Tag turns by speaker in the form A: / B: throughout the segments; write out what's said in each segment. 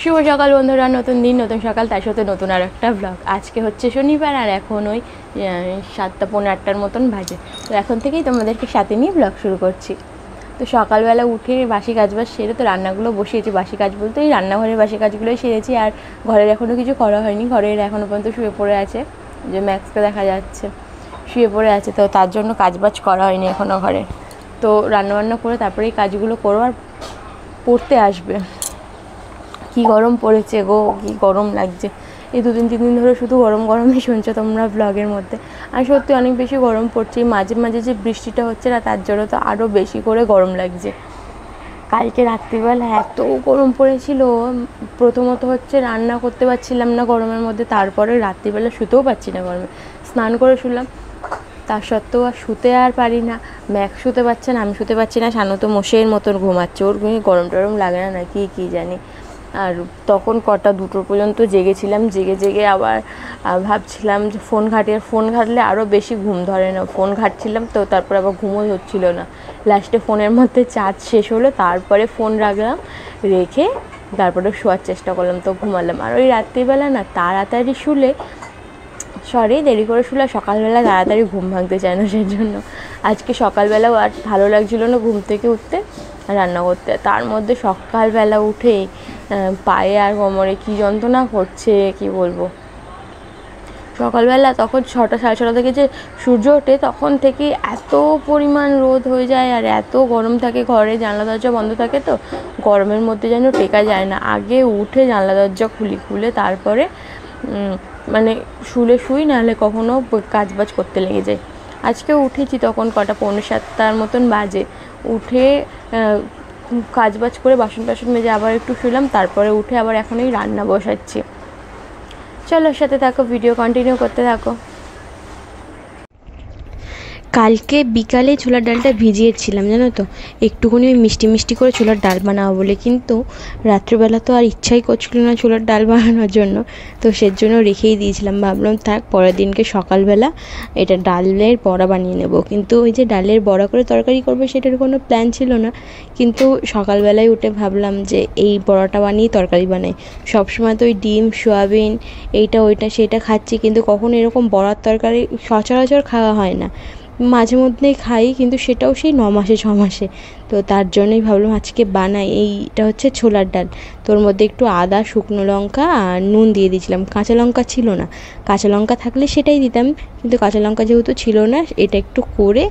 A: শুভ সকাল বন্ধুরা, নতুন দিন নতুন সকাল, তার সাথে নতুন আর একটা ব্লগ। আজকে হচ্ছে শনিবার আর এখন ওই 7টা পৌনে 8টার মতন বাজে। তো এখন থেকেই তোমাদেরকে সাথে নিয়ে ব্লগ শুরু করছি। তো সকালবেলা উঠে বাসি কাজবাজ সেরে তো রান্নাগুলো বসিয়েছি। বাসি কাজ বলতে এই রান্নাঘরের বাসি কাজগুলোই সেরেছি, আর ঘরের এখনও কিছু করা হয়নি। ঘরের এখনও পর্যন্ত শুয়ে পড়ে আছে, যে ম্যাক্সকে দেখা যাচ্ছে শুয়ে পড়ে আছে, তো তার জন্য কাজবাজ করা হয়নি এখনও ঘরে। তো রান্নাবান্না করে তারপরে এই কাজগুলো করো, আর পড়তে আসবে। কি গরম পড়েছে গো, কি গরম লাগছে। এই 2-3 দিন ধরে শুধু গরম গরমই শুনছো তোমরা ব্লগের মধ্যে। আর সত্যি অনেক বেশি গরম পড়ছে। মাঝে মাঝে যে বৃষ্টিটা হচ্ছে না, তার জন্য তো আরও বেশি করে গরম লাগছে। কালকে রাত্রিবেলা এত গরম পড়েছিল, প্রথমত হচ্ছে রান্না করতে পারছিলাম না গরমের মধ্যে, তারপরে রাত্রিবেলা শুতেও পারছি না গরমে। স্নান করে শুলাম, তার সত্ত্বেও আর শুতে আর পারি না। ম্যাক্স শুতে পারছে না, আমি শুতে পারছি না। শানু তো মোষের মতন ঘুমাচ্ছে, ওর গরম টরম লাগে না নাকি কী জানি। আর তখন 2টা পর্যন্ত জেগেছিলাম। জেগে আবার ভাবছিলাম যে ফোন ঘাঁটি, আর ফোন ঘাঁটলে আরও বেশি ঘুম ধরে না। ফোন ঘাঁটছিলাম তো তারপর আবার ঘুমও হচ্ছিল না। লাস্টে ফোনের মধ্যে চার্জ শেষ হলো, তারপরে ফোন রাখলাম, রেখে তারপরে শোয়ার চেষ্টা করলাম, তো ঘুমালাম। আর ওই রাত্রিবেলা না তাড়াতাড়ি শুলে, দেরি করে শুলে সকালবেলা তাড়াতাড়ি ঘুম ভাঙতে চায় না, সেই জন্য আজকে সকালবেলাও আর ভালো লাগছিল না ঘুম থেকে উঠতে রান্না করতে। তার মধ্যে সকালবেলা উঠে পায়ে আর কোমরে কী যন্ত্রণা করছে কি বলবো। সকালবেলা তখন 6টা সাড়ে 6টা থেকে যে সূর্য ওঠে, তখন থেকে এত পরিমাণ রোদ হয়ে যায় আর এত গরম থাকে ঘরে। জানলা দরজা বন্ধ থাকে, তো গরমের মধ্যে যেন টেকা যায় না। আগে উঠে জানলা দরজা খুলে তারপরে মানে শুই, নাহলে কখনো কাজবাজ করতে লেগে যায়। আজকে উঠেছি তখন পৌনে 7টার মতন বাজে। উঠে কাজবাজ করে বাসন টাসন মেজে আবার একটু শুলাম, তারপরে উঠে আবার এখন এই রান্না বসাচ্ছি। চলো সাথে থাকো, ভিডিও কন্টিনিউ করতে থাকো। কালকে বিকালে ছোলার ডালটা ভিজিয়েছিলাম জানো তো, একটুখানি ওই মিষ্টি করে ছোলার ডাল বানাবো বলে, কিন্তু রাত্রিবেলা তো আর ইচ্ছাই করছিল না ছোলার ডাল বানানোর জন্য, তো সেজন্য রেখেই দিয়েছিলাম। ভাবলাম থাক, পরের দিনকে সকালবেলা এটা ডালের বড়া বানিয়ে নেব। কিন্তু ওই যে ডালের বড়া করে তরকারি করবে সেটার কোনো প্ল্যান ছিল না, কিন্তু সকালবেলায় উঠে ভাবলাম যে এই বড়াটা বানিয়ে তরকারি বানাই। সবসময় তো ওই ডিম সয়াবিন এইটা ওইটা সেটা খাচ্ছি, কিন্তু কখনো এরকম বড়ার তরকারি সচরাচর খাওয়া হয় না। মাঝে মধ্যেই খাই, কিন্তু সেটাও সেই 9 মাসে 6 মাসে। তো তার জন্যই ভাবলাম আজকে বানাই। এইটা হচ্ছে ছোলার ডাল, তোর মধ্যে একটু আদা, শুকনো লঙ্কা আর নুন দিয়ে দিয়েছিলাম। কাঁচা লঙ্কা ছিল না, কাঁচা লঙ্কা থাকলে সেটাই দিতাম, কিন্তু কাঁচা লঙ্কা যেহেতু ছিল না, এটা একটু করে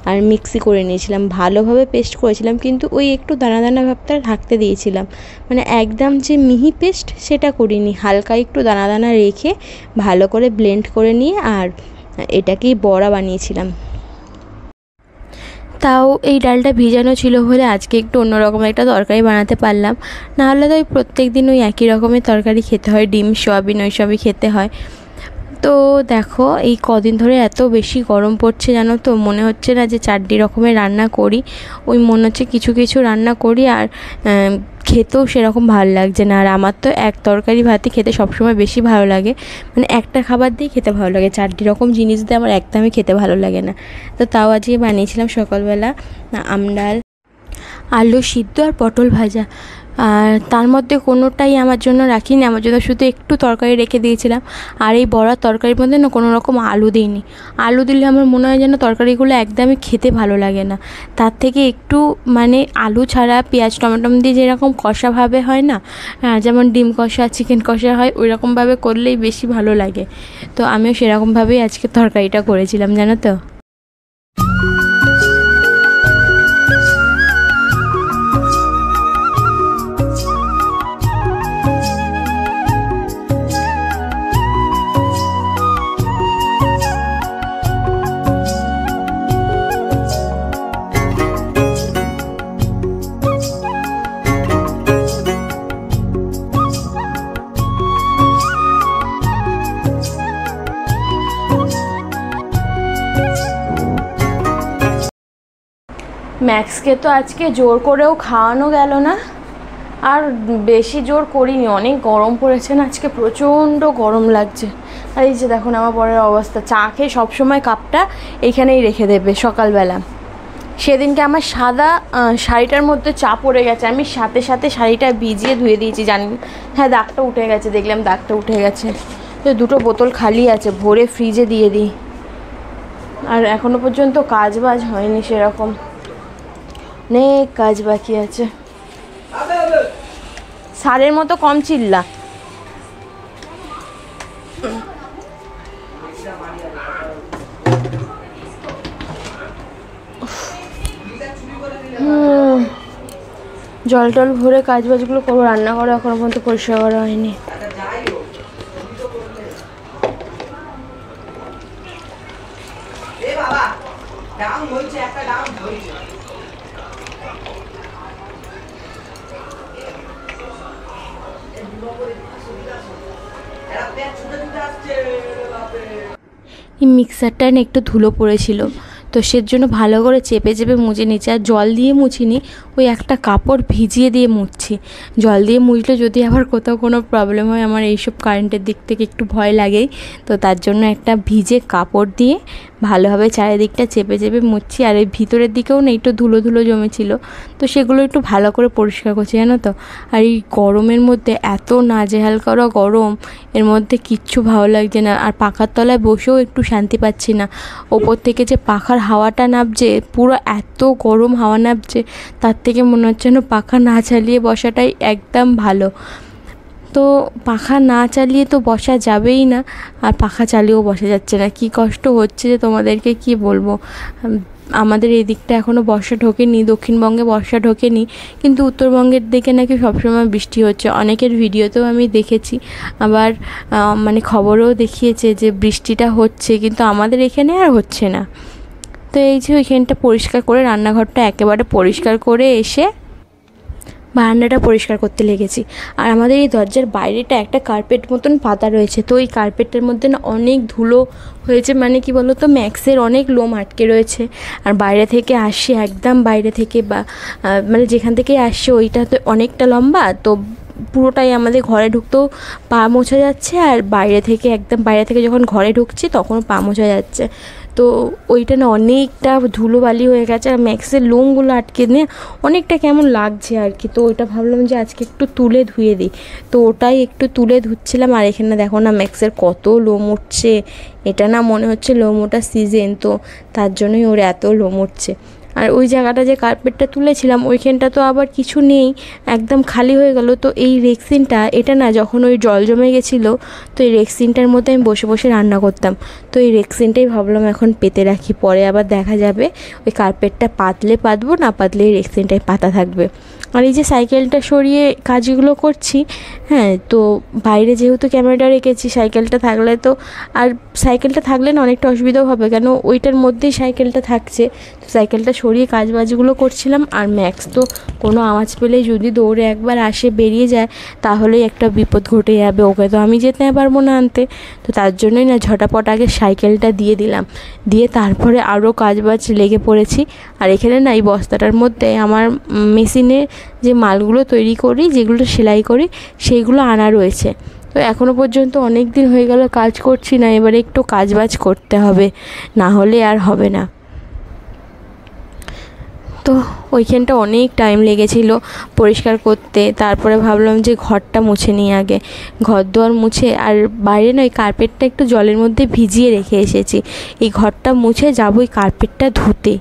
A: আর মিক্সি করে নিয়েছিলাম, ভালোভাবে পেস্ট করেছিলাম। কিন্তু ওই একটু দানা দানা ভাবটা থাকতে দিয়েছিলাম, মানে একদম যে মিহি পেস্ট সেটা করিনি, হালকা একটু দানা দানা রেখে ভালো করে ব্লেন্ড করে নিয়ে আর এটাকেই বড়া বানিয়েছিলাম। তাও এই ডালটা ভিজানো ছিল বলে আজকে একটু অন্যরকম একটা তরকারি বানাতে পারলাম। নাহলে তো ওই প্রত্যেক দিন ওই একই রকমের তরকারি খেতে হয়, ডিম সয়াবিন ওই সবই খেতে হয়। তো দেখো এই কদিন ধরে এত বেশি গরম পড়ছে জানো তো, মনে হচ্ছে না যে 4 রকমের রান্না করি, ওই মনে হচ্ছে কিছু রান্না করি আর খেতেও সেরকম ভালো লাগছে না। আর আমার তো এক তরকারি ভাতই খেতে সবসময় বেশি ভালো লাগে, মানে একটা খাবার দিয়ে খেতে ভালো লাগে, 4 রকম জিনিস দিয়ে আমার একদমই খেতে ভালো লাগে না। তো তাও আজকে বানিয়েছিলাম সকালবেলা আমডাল, আলু সিদ্ধ আর পটল ভাজা। আর তার মধ্যে কোনোটাই আমার জন্য রাখিনি, আমার জন্য শুধু একটু তরকারি রেখে দিয়েছিলাম। আর এই বড়ার তরকারির মধ্যে না কোনো রকম আলু দিইনি। আলু দিলে আমার মনে হয় যেন তরকারিগুলো একদমই খেতে ভালো লাগে না। তার থেকে একটু মানে আলু ছাড়া পেঁয়াজ টমেটো দিয়ে যেরকম কষাভাবে হয় না, যেমন ডিম কষা চিকেন কষা হয়, ওই রকমভাবে করলেই বেশি ভালো লাগে। তো আমিও সেরকমভাবেই আজকে তরকারিটা করেছিলাম জানো তো। ম্যাক্সকে তো আজকে জোর করেও খাওয়ানো গেল না, আর বেশি জোর করিনি, অনেক গরম পড়েছে না আজকে, প্রচণ্ড গরম লাগছে। আর এই যে দেখুন আমার বরের অবস্থা, চা খেয়ে সবসময় কাপটা এইখানেই রেখে দেবে সকালবেলা, সেদিনকে আমার সাদা শাড়িটার মধ্যে চা পড়ে গেছে, আমি সাথে সাথে শাড়িটা ভিজিয়ে ধুয়ে দিয়েছি, জানি হ্যাঁ দাগটা উঠে গেছে, দেখলাম দাগটা উঠে গেছে। তো দুটো বোতল খালি আছে, ভরে ফ্রিজে দিয়ে দিই। আর এখনো পর্যন্ত কাজ বাজ হয়নি সেরকম, অনেক কাজ বাকি আছে। সারের মতো কম চিল্লা। জল টল ভরে কাজ বাজগুলো করবো, রান্না করে এখনো পর্যন্ত পরিষ্কার করা হয়নি। এই মিক্সারটা না একটু ধুলো পড়েছিল, তো সেজন্য ভালো করে চেপে চেপে মুছে নিচ্ছি। আর জল দিয়ে মুছিনি, ওই একটা কাপড় ভিজিয়ে দিয়ে মুছছি। জল দিয়ে মুছলে যদি আবার কোথাও কোনো প্রবলেম হয়, আমার এইসব কারেন্টের দিক থেকে একটু ভয় লাগেই, তো তার জন্য একটা ভিজে কাপড় দিয়ে ভালোভাবে চারিদিকটা চেপে চেপে মুছছি। আর এই ভিতরের দিকেও না একটু ধুলো ধুলো জমেছিল, তো সেগুলো একটু ভালো করে পরিষ্কার করছি, জানো তো। আর এই গরমের মধ্যে এত নাজেহাল করা গরম, এর মধ্যে কিচ্ছু ভালো লাগছে না। আর পাখার তলায় বসেও একটু শান্তি পাচ্ছি না। ওপর থেকে যে পাখার হাওয়াটা নামছে, পুরো এত গরম হাওয়া নামছে, তার থেকে মনে হচ্ছে যেন পাখা না চালিয়ে বসাটাই একদম ভালো। তো পাখা না চালিয়ে তো বসা যাবেই না, আর পাখা চালিয়েও বসা যাচ্ছে না। কি কষ্ট হচ্ছে যে তোমাদেরকে কি বলবো। আমাদের এই দিকটা এখনও বর্ষা ঢোকেনি, দক্ষিণবঙ্গে বর্ষা ঢোকেনি, কিন্তু উত্তরবঙ্গের দিকে নাকি সবসময় বৃষ্টি হচ্ছে। অনেকের ভিডিওতেও আমি দেখেছি, আবার মানে খবরেও দেখিয়েছে যে বৃষ্টিটা হচ্ছে, কিন্তু আমাদের এখানে আর হচ্ছে না। তো এই যে ওইখানটা পরিষ্কার করে, রান্নাঘরটা একেবারে পরিষ্কার করে এসে বারান্দাটা পরিষ্কার করতে লেগেছি। আর আমাদের এই দরজার বাইরেটা একটা কার্পেট মতন পাতা রয়েছে, তো এই কার্পেটের মধ্যে না অনেক ধুলো হয়েছে, মানে কি বলো তো, ম্যাক্সের অনেক লোম আটকে রয়েছে। আর বাইরে থেকে আসছে, একদম বাইরে থেকে, বা মানে যেখান থেকে আসছে ওইটা তো অনেকটা লম্বা, তো পুরোটাই আমাদের ঘরে ঢুকতেও পা মোছা যাচ্ছে, আর বাইরে থেকে একদম বাইরে থেকে যখন ঘরে ঢুকছি তখনও পা মোছা যাচ্ছে। তো ওইটা না অনেকটা ধুলোবালি হয়ে গেছে, আর ম্যাক্সের লোমগুলো আটকে নিয়ে অনেকটা কেমন লাগছে আর কি। তো ওইটা ভাবলাম যে আজকে একটু তুলে ধুয়ে দিই, তো ওটাই একটু তুলে ধুচ্ছিলাম। আর এখানে দেখো না ম্যাক্সের কত লোম উঠছে, এটা না মনে হচ্ছে লোম ওঠার সিজন, তো তার জন্যই ওর এত লোম উঠছে। আর ওই জায়গাটা যে কার্পেটটা তুলেছিলাম ওইখানটা তো আবার কিছু নেই, একদম খালি হয়ে গেল। তো এই রেক্সিনটা, এটা না যখন ওই জল জমে গেছিলো, তো এই রেক্সিনটার মধ্যে আমি বসে বসে রান্না করতাম। তো এই রেক্সিনটাই ভাবলাম এখন পেতে রাখি, পরে আবার দেখা যাবে ওই কার্পেটটা পাতলে পাতবো, না পাতলে এই রেক্সিনটাই পাতা থাকবে। আর এই যে সাইকেলটা সরিয়ে কাজগুলো করছি, হ্যাঁ, তো বাইরে যেহেতু ক্যামেরাটা রেখেছি, সাইকেলটা থাকলে তো, আর সাইকেলটা থাকলে না অনেকটা অসুবিধাও হবে, কেন ওইটার মধ্যেই সাইকেলটা থাকছে। তো সাইকেলটা সরিয়ে কাজবাজগুলো করছিলাম। আর ম্যাক্স তো কোনো আওয়াজ পেলেই যদি দৌড়ে একবার আসে, বেরিয়ে যায়, তাহলেই একটা বিপদ ঘটে যাবে, ওকে তো আমি যেতে পারবো না আনতে। তো তার জন্যই না ঝটাপট আগে সাইকেলটা দিয়ে দিলাম, দিয়ে তারপরে আরও কাজবাজ লেগে পড়েছি। আর এখানে না এই বস্তাটার মধ্যে আমার মেশিনে যে মালগুলো তৈরি করি, যেগুলো সেলাই করি, সেইগুলো আনা রয়েছে। তো এখনও পর্যন্ত অনেক দিন হয়ে গেল কাজ করছি না, এবারে একটু কাজবাজ করতে হবে, না হলে আর হবে না। তো ওইখানটা অনেক টাইম লেগেছিলো পরিষ্কার করতে। তারপরে ভাবলাম যে ঘরটা মুছে নিই আগে, ঘর দুয়ার মুছে। আর বাইরে না ওই কার্পেটটা একটু জলের মধ্যে ভিজিয়ে রেখে এসেছি, এই ঘরটা মুছে যাবো ওই কার্পেটটা ধুতে।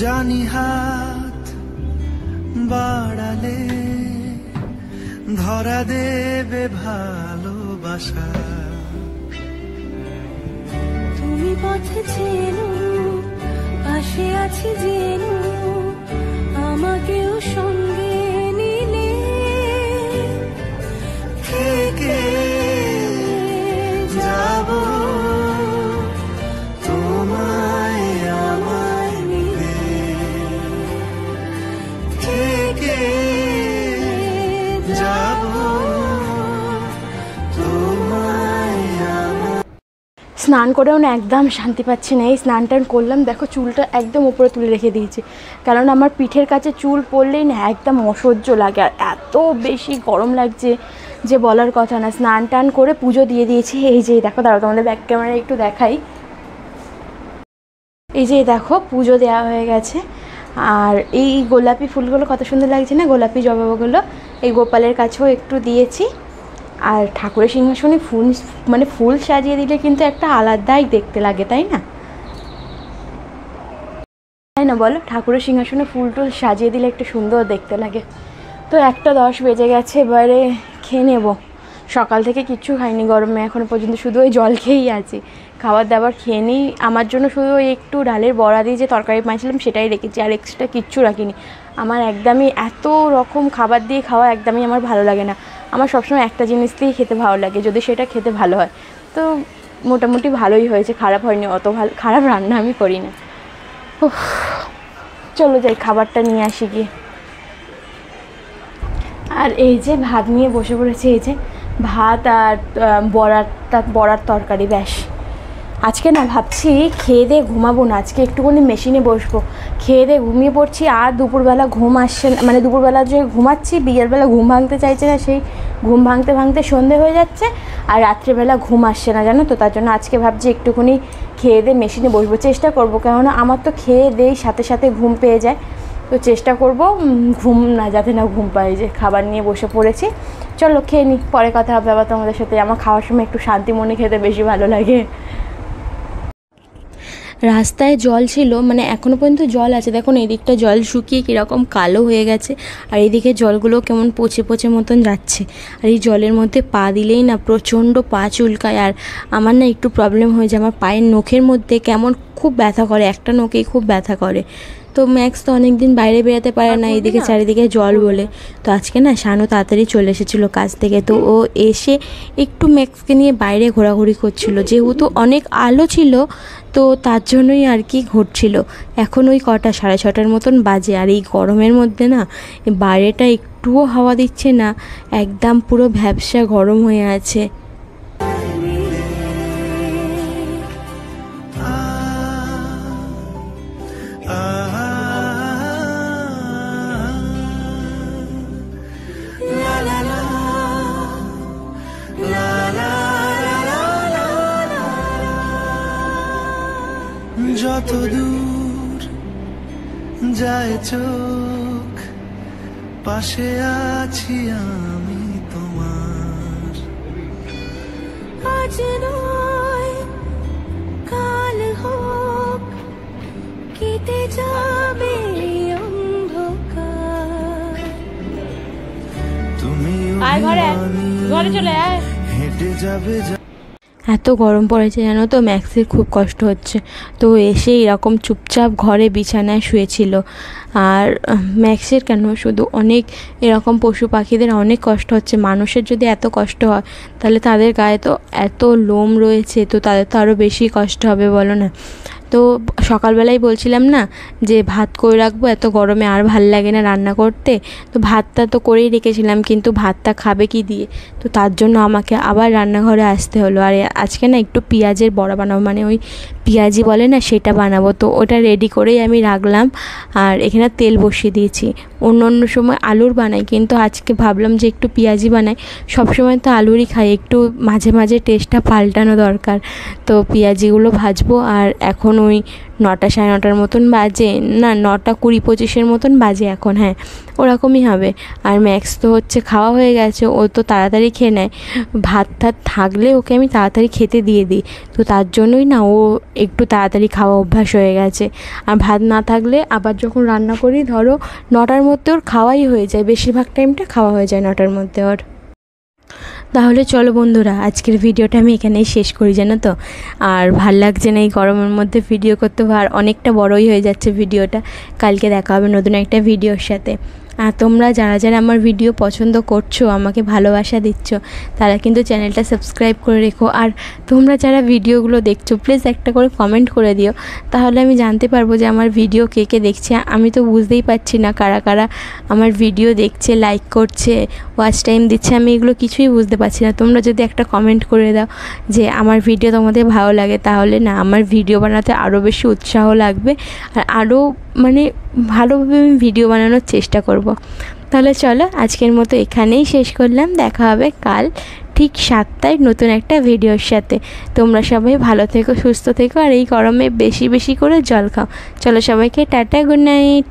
B: জানি হাত বাড়ালে ধরা দেবে ভালোবাসা,
C: তুমি পথে চেনো, পাশে আছি জেনো, আমাকেও সঙ্গে নিলে
B: থেকে যাব তোমায় আমায় মিলে, থেকে যাব তোমায় আমায়।
A: স্নান করেও না একদম শান্তি পাচ্ছি না। এই স্নান টান করলাম, দেখো চুলটা একদম উপরে তুলে রেখে দিয়েছি, কারণ আমার পিঠের কাছে চুল পড়লেই না একদম অসহ্য লাগে, আর এত বেশি গরম লাগছে যে বলার কথা না। স্নান টান করে পুজো দিয়ে দিয়েছি। এই যে দেখো, দাঁড়াও তোমাদের ব্যাক ক্যামেরায় একটু দেখাই। এই যে দেখো পুজো দেওয়া হয়ে গেছে। আর এই গোলাপি ফুলগুলো কত সুন্দর লাগছে না, গোলাপি জবাগুলো। এই গোপালের কাছেও একটু দিয়েছি। আর ঠাকুরের সিংহাসনে ফুল, মানে ফুল সাজিয়ে দিলে কিন্তু একটা আলাদাই দেখতে লাগে, তাই না? তাই না বলো, ঠাকুরের সিংহাসনে ফুল টুল সাজিয়ে দিলে একটু সুন্দর দেখতে লাগে। তো 1:10 বেজে গেছে, এবারে খেয়ে নেবো। সকাল থেকে কিচ্ছু খাইনি গরমে, এখনও পর্যন্ত শুধু ওই জল খেয়েই আছি। খাবার দাবার খেয়ে নিই। আমার জন্য শুধু ওই একটু ডালের বড়া দিয়ে যে তরকারি বানিয়েছিলাম সেটাই রেখেছি, আর এক্সট্রা কিচ্ছু রাখিনি। আমার একদমই এত রকম খাবার দিয়ে খাওয়া একদমই আমার ভালো লাগে না। আমার সবসময় একটা জিনিস দিয়েই খেতে ভালো লাগে, যদি সেটা খেতে ভালো হয়। তো মোটামুটি ভালোই হয়েছে, খারাপ হয়নি, অত ভালো খারাপ রান্না আমি করি না। চলো যাই খাবারটা নিয়ে আসি গিয়ে। আর এই যে ভাত নিয়ে বসে পড়েছে, এই যে ভাত আর বড়ার তরকারি। ব্যাস, আজকে না ভাবছি খেয়ে দিয়ে ঘুমাবো না, আজকে একটুখানি মেশিনে বসবো। খেয়ে দিয়ে ঘুমিয়ে পড়ছি, আর দুপুরবেলা ঘুম আসছে না, মানে দুপুরবেলা যে ঘুমাচ্ছি বিকেলবেলা ঘুম ভাঙতে চাইছে না, সেই ঘুম ভাঙতে ভাঙতে সন্ধে হয়ে যাচ্ছে, আর রাত্রেবেলা ঘুম আসছে না, জানো তো। তার জন্য আজকে ভাবছি একটুখানি খেয়ে দিয়ে মেশিনে বসবো, চেষ্টা করবো, কেননা আমার তো খেয়ে দিয়ে সাথে সাথে ঘুম পেয়ে যায়। তো চেষ্টা করব ঘুম না, যাতে না ঘুম পাই। যে খাবার নিয়ে বসে পড়েছি, চলো খেয়ে নিই, পরে কথা হবে আবার তোমাদের সাথে। আমার খাওয়ার সময় একটু শান্তি মনে খেতে বেশি ভালো লাগে। রাস্তায় জল ছিল, মানে এখনও পর্যন্ত জল আছে, দেখুন এদিকটা জল শুকিয়ে কীরকম কালো হয়ে গেছে, আর এইদিকে জলগুলো কেমন পচে পচে মতন যাচ্ছে। আর এই জলের মধ্যে পা দিলেই না প্রচণ্ড পা চুলকায়, আর আমার না একটু প্রবলেম হয়ে যায়, আমার পায়ের নখের মধ্যে কেমন খুব ব্যথা করে, একটা নখেই খুব ব্যথা করে। তো ম্যাক্স তো অনেক দিন বাইরে বেরোতে পারে না, এদিকে চারিদিকে জল বলে। তো আজকে না শানু তাড়াতাড়ি চলে এসেছিলো কাজ থেকে, তো ও এসে একটু ম্যাক্সকে নিয়ে বাইরে ঘোরাঘুরি করছিল, যেহেতু অনেক আলো ছিল তো তার জন্যই আর কি ঘুরছিল। এখন ওই কটা 6:30 মতন বাজে, আর এই গরমের মধ্যে না বাইরেটা একটুও হাওয়া দিচ্ছে না, একদম পুরো ভ্যাপসা গরম হয়ে আছে।
B: যত দূর যায় চোখ, পাশে আছি আমি তোমার।
C: আজ নয় কাল হোক, কেটে যাবে অন্ধকার।
B: তুমি
A: ঘরে চলে আয়,
B: হেঁটে যাবে।
A: এত গরম পড়েছে জানো তো, ম্যাক্সের খুব কষ্ট হচ্ছে। তো এসে এরকম চুপচাপ ঘরে বিছানায় শুয়েছিল। আর ম্যাক্সের কেন, শুধু অনেক এরকম পশু পাখিদের অনেক কষ্ট হচ্ছে। মানুষের যদি এত কষ্ট হয় তাহলে তাদের গায়ে তো এত লোম রয়েছে, তো তাদের তো আরও বেশি কষ্ট হবে, বলো না। তো সকালবেলায় বলছিলাম না যে ভাত করে রাখবো, এত গরমে আর ভাল লাগে না রান্না করতে। তো ভাতটা তো করেই রেখেছিলাম, কিন্তু ভাতটা খাবে কি দিয়ে, তো তার জন্য আমাকে আবার রান্নাঘরে আসতে হলো। আর আজকে না একটু পেঁয়াজের বড়া বানাবো, মানে ওই পেঁয়াজি বলে না সেটা বানাবো। তো ওটা রেডি করেই আমি রাখলাম, আর এখানে তেল বসিয়ে দিয়েছি। অন্য সময় আলুর বানাই, কিন্তু আজকে ভাবলাম যে একটু পেঁয়াজি বানাই। সবসময় তো আলুরই খাই, একটু মাঝে মাঝে টেস্টটা পাল্টানো দরকার। তো পেঁয়াজিগুলো ভাজবো। আর এখন ওই 9টা 9:30 মতন বাজে, না 9টা 20-25 মতন বাজে এখন, হ্যাঁ ওরকমই হবে। আর ম্যাক্স তো হচ্ছে খাওয়া হয়ে গেছে, ও তো তাড়াতাড়ি খেয়ে নেয়। ভাত থাকলে ওকে আমি তাড়াতাড়ি খেতে দিয়ে দিই, তো তার জন্যই না ও একটু তাড়াতাড়ি খাওয়া অভ্যাস হয়ে গেছে। আর ভাত না থাকলে আবার যখন রান্না করি, ধরো 9টার মধ্যে ওর খাওয়াই হয়ে যায়, বেশিরভাগ টাইমটা খাওয়া হয়ে যায় 9টার মধ্যে ওর। তাহলে চলো বন্ধুরা, আজকের ভিডিওটা আমি এখানেই শেষ করি, জানো তো। আর ভাল লাগছে না এই গরমের মধ্যে ভিডিও করতে, আর অনেকটা বড়ই হয়ে যাচ্ছে ভিডিওটা। কালকে দেখা হবে নতুন একটা ভিডিওর সাথে। আর তোমরা যারা যারা আমার ভিডিও পছন্দ করছো, আমাকে ভালোবাসা দিচ্ছ, তারা কিন্তু চ্যানেলটা সাবস্ক্রাইব করে রেখো। আর তোমরা যারা ভিডিওগুলো দেখছো প্লিজ একটা করে কমেন্ট করে দিও, তাহলে আমি জানতে পারবো যে আমার ভিডিও কে কে দেখছে। আমি তো বুঝতেই পারছি না কারা কারা আমার ভিডিও দেখছে, লাইক করছে, ওয়াচ টাইম দিচ্ছে, আমি এগুলো কিছুই বুঝতে পারছি না। তোমরা যদি একটা কমেন্ট করে দাও যে আমার ভিডিও তোমাদের ভালো লাগে, তাহলে না আমার ভিডিও বানাতে আরও বেশি উৎসাহ লাগবে, আর আরও মানে ভালোভাবে আমি ভিডিও বানানোর চেষ্টা করব। তাহলে চলো আজকের মতো এখানেই শেষ করলাম। দেখা হবে কাল ঠিক 7টায় নতুন একটা ভিডিওর সাথে। তোমরা সবাই ভালো থেকো, সুস্থ থেকো, আর এই গরমে বেশি বেশি করে জল খাও। চলো সবাইকে টাটা, গুড নাইট।